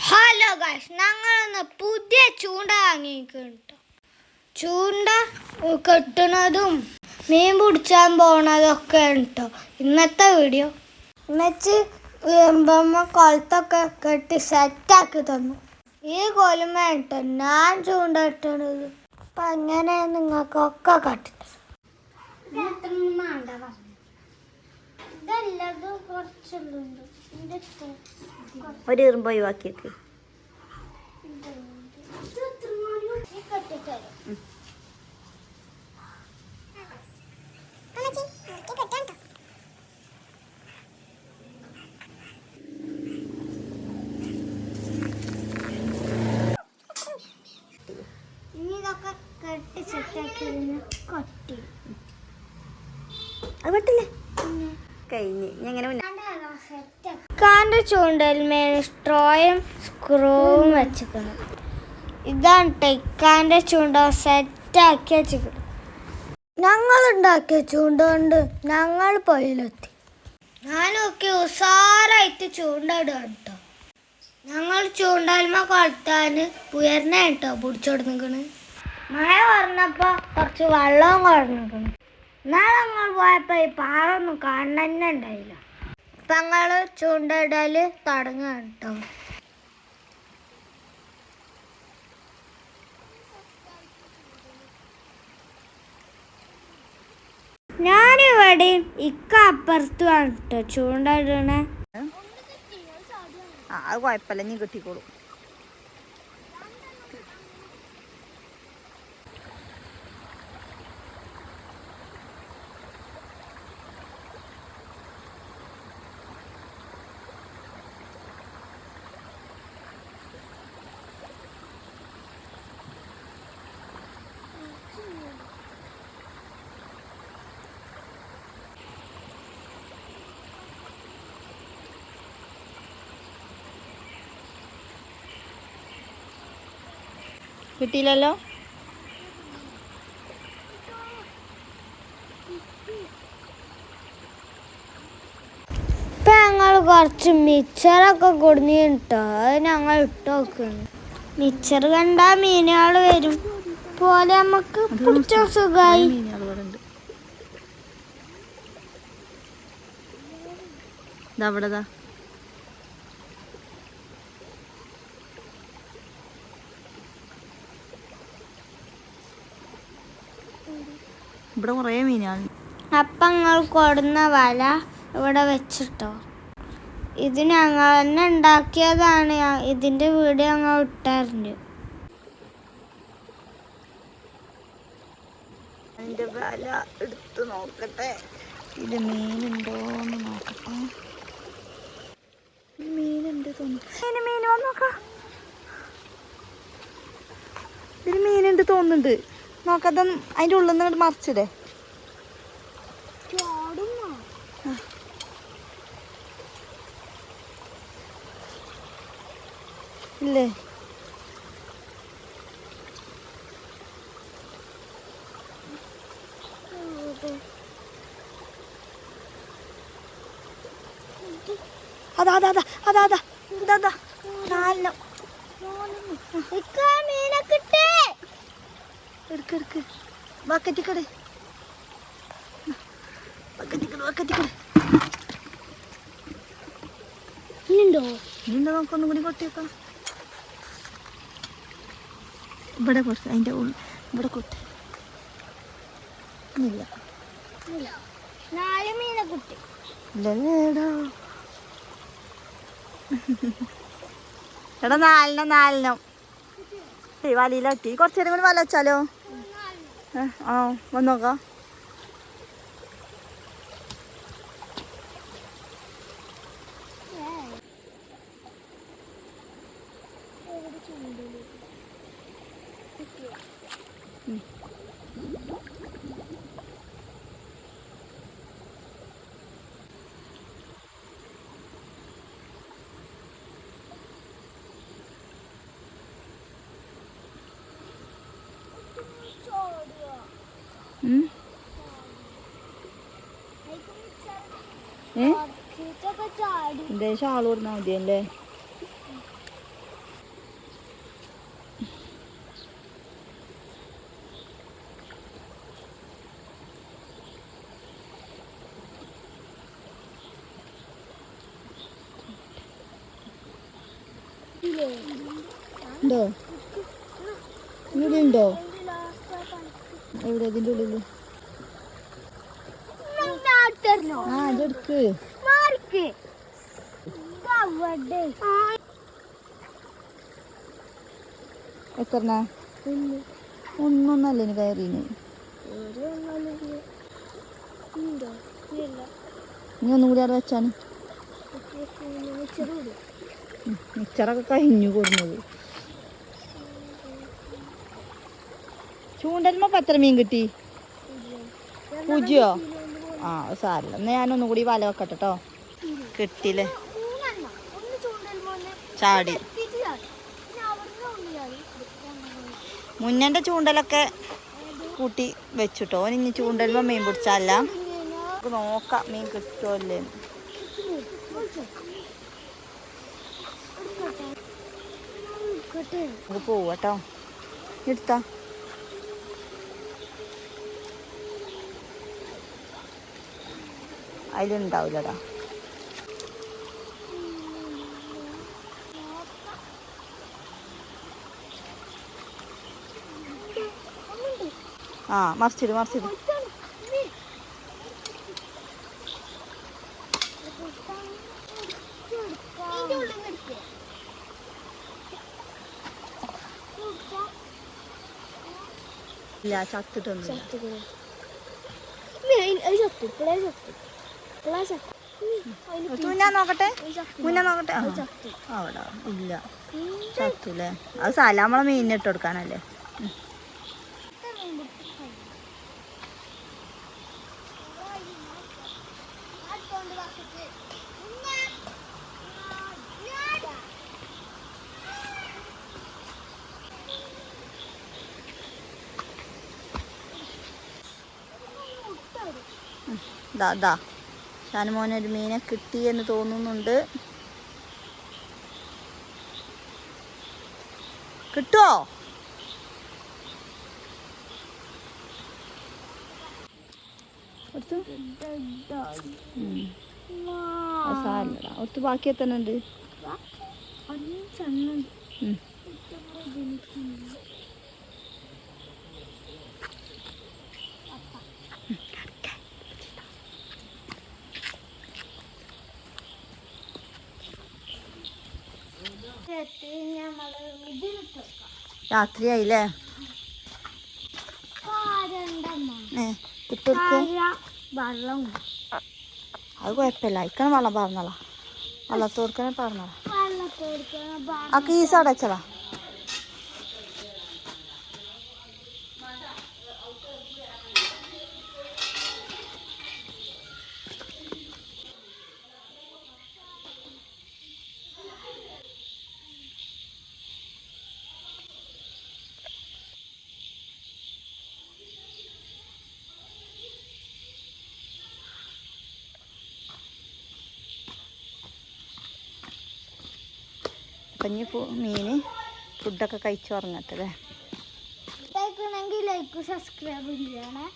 Hello guys, ഞങ്ങളൊന്ന് പുതിയ ചൂണ്ട വാങ്ങിയിട്ടുണ്ട്. ചൂണ്ട കെട്ടുന്നതും മീൻ പിടിച്ചാൻ പോണതൊക്കെ കേട്ടോ ഇന്നത്തെ വീഡിയോ. എന്നുവെച്ച് കൊളത്തൊക്കെ കെട്ടി സെറ്റാക്കി തന്നു. ഈ കൊലുമ കേട്ടോ ഞാൻ ചൂണ്ട കെട്ടണത്. അപ്പം അങ്ങനെ നിങ്ങൾക്കൊക്കെ കെട്ടിട്ട് ഒരു ഇറുമ്പ് ഒഴിവാക്കിയേക്ക്. ചൂണ്ടൽമേൽ സ്ട്രോയും സ്ക്രൂവും വെച്ചിരിക്കണം. ഇതാണ് ടെക്കാൻ്റെ ചൂണ്ട സെറ്റാക്കി വെച്ചിരിക്കണം. ഞങ്ങളുണ്ടാക്കിയ ചൂണ്ട കൊണ്ട് ഞങ്ങൾ പൊയിലെത്തി. ഞാനൊക്കെ ഉസാറായിട്ട് ചൂണ്ട ഇടുക കേട്ടോ. ഞങ്ങൾ ചൂണ്ടൽമ കൊളുത്താൻ ഉയർന്ന കേട്ടോ പിടിച്ചോടുന്നിക്കണ്. മഴ പറഞ്ഞപ്പോൾ കുറച്ച് വെള്ളവും കുറഞ്ഞിരിക്കണം. എന്നാലും ഞങ്ങൾ പോയപ്പോൾ ഈ പാറ ഒന്നും കാണാൻ ഉണ്ടായില്ല. അപ്പം ഞങ്ങൾ ചൂണ്ടയിടൽ തുടങ്ങുക കേട്ടോ. ഞാനിവിടെയും ഇക്ക അപ്പുറത്തുമാണ് കേട്ടോ ചൂണ്ടയിടണേ. അത് കുഴപ്പമില്ല, നീ കിട്ടിക്കോളും. കിട്ടിയില്ലല്ലോ. ഇപ്പം ഞങ്ങൾ കുറച്ച് മിച്ചറൊക്കെ കൊടുന്നിട്ടോ. അത് ഞങ്ങൾ ഇട്ട് നോക്കുന്നു. മിച്ചർ കണ്ടാൽ മീനുകൾ വരും പോലെ നമുക്ക് പിടിച്ച സുഖമായി. അവിടെ ഇവിടെ കുറേ മീനാണ്. അപ്പം ഞങ്ങൾ കൊടുന്ന വല ഇവിടെ വെച്ചിട്ടോ. ഇത് ഞങ്ങൾ തന്നെ ഉണ്ടാക്കിയതാണ്. ഇതിൻ്റെ വീഡിയോ ഞങ്ങൾ ഇട്ടാറുണ്ട്. അതിൻ്റെ വല എടുത്ത് നോക്കട്ടെ, ഇത് മീനുണ്ടോന്ന് നോക്കട്ടെ. മീനുണ്ട് തോന്നുന്നു. മീൻ വന്ന് നോക്കാം. ഇതിൽ മീനുണ്ട് തോന്നുന്നുണ്ട്. നോക്കാത്ത അതിൻ്റെ ഉള്ളിൽ നിന്ന് മറിച്ചിടേ. ഇല്ലേ അതാ അതാ അതാ അതാ അതാ ഇതാ നാലെണ്ണം. എടുക്ക് ബക്കറ്റിക്കട് ഇന്നുണ്ടോ നമുക്കൊന്നും കൂടി കൊട്ടിയേക്കാം. ഇവിടെ കുറച്ച് അതിൻ്റെ ഉള്ളിൽ ഇവിടെ കൊട്ടി ഇല്ല. ഇല്ലല്ലേടാ. എടാ നാലെണ്ണം വലയിലട്ടി. കുറച്ച് നേരം കൂടി വല വെച്ചാലോ? ആ വന്ന് നോക്കാം. എന്റെ ഷാൾ കൊടുത്താൽ മതിയല്ലേ? ഉണ്ടോ? ഇവിടെ ഉണ്ടോ? എവിടെ ഇതിൻ്റെ ഉള്ളിൽ? ആ ഇതെടുക്ക്. എത്ര? ഒന്നൊന്നല്ല ഇനി കയറീന്. ഇനി ഒന്നും കൂടി അവിടെ വെച്ചാണ്. മിച്ചറൊക്കെ കഴിഞ്ഞു കൊടുക്കുന്നത്. ചൂണ്ടലുമ്പോ എത്ര മീൻ കിട്ടി? 0? ആ സാരല്ല. എന്നാ ഞാനൊന്നും കൂടി വല വെക്കട്ടെ കേട്ടോ. കിട്ടിയില്ലേ? ചാടി. മുന്നൻ്റെ ചൂണ്ടലൊക്കെ കൂട്ടി വെച്ചിട്ടോ. ഇനി ചൂണ്ടലുമ്പോ മീൻ പിടിച്ചല്ല. നമുക്ക് നോക്കാം മീൻ കിട്ടുമല്ലേ. നമുക്ക് പോവാട്ടോ. എടുത്താ അതിലുണ്ടാവില്ലടാ. ആ മറിച്ചിട് മറിച്ചിട്. ഇല്ല ചത്തിട്ടൊന്നുമില്ല. മുന്നേ നോക്കട്ടെ, മുന്നേ നോക്കട്ടെ. അവിടെ ഇല്ല, ചത്തൂല്ലേ. അത് സാല നമ്മളെ മീനിട്ട് കൊടുക്കാനല്ലേ. ദാ ഷാനുമോനൊരു മീനെ കിട്ടിയെന്ന് തോന്നുന്നുണ്ട്. കിട്ടുമോ? സാരല്ലടാ. ഒത്ത് ബാക്കി എത്ര ഉണ്ട്? രാത്രിയായില്ലേ? അത് കുഴപ്പമില്ല. ഇക്കണ വെള്ളം പറഞ്ഞോളാം. വെള്ളത്തോടുക്കനെ പറഞ്ഞോളാം. ആ കീസ് അടച്ചതാ. അപ്പം ഇനി മീന് ഫുഡൊക്കെ കഴിച്ചു ഉറങ്ങട്ടെ. ലൈക്ക് സബ്സ്ക്രൈബ് ചെയ്യണേ.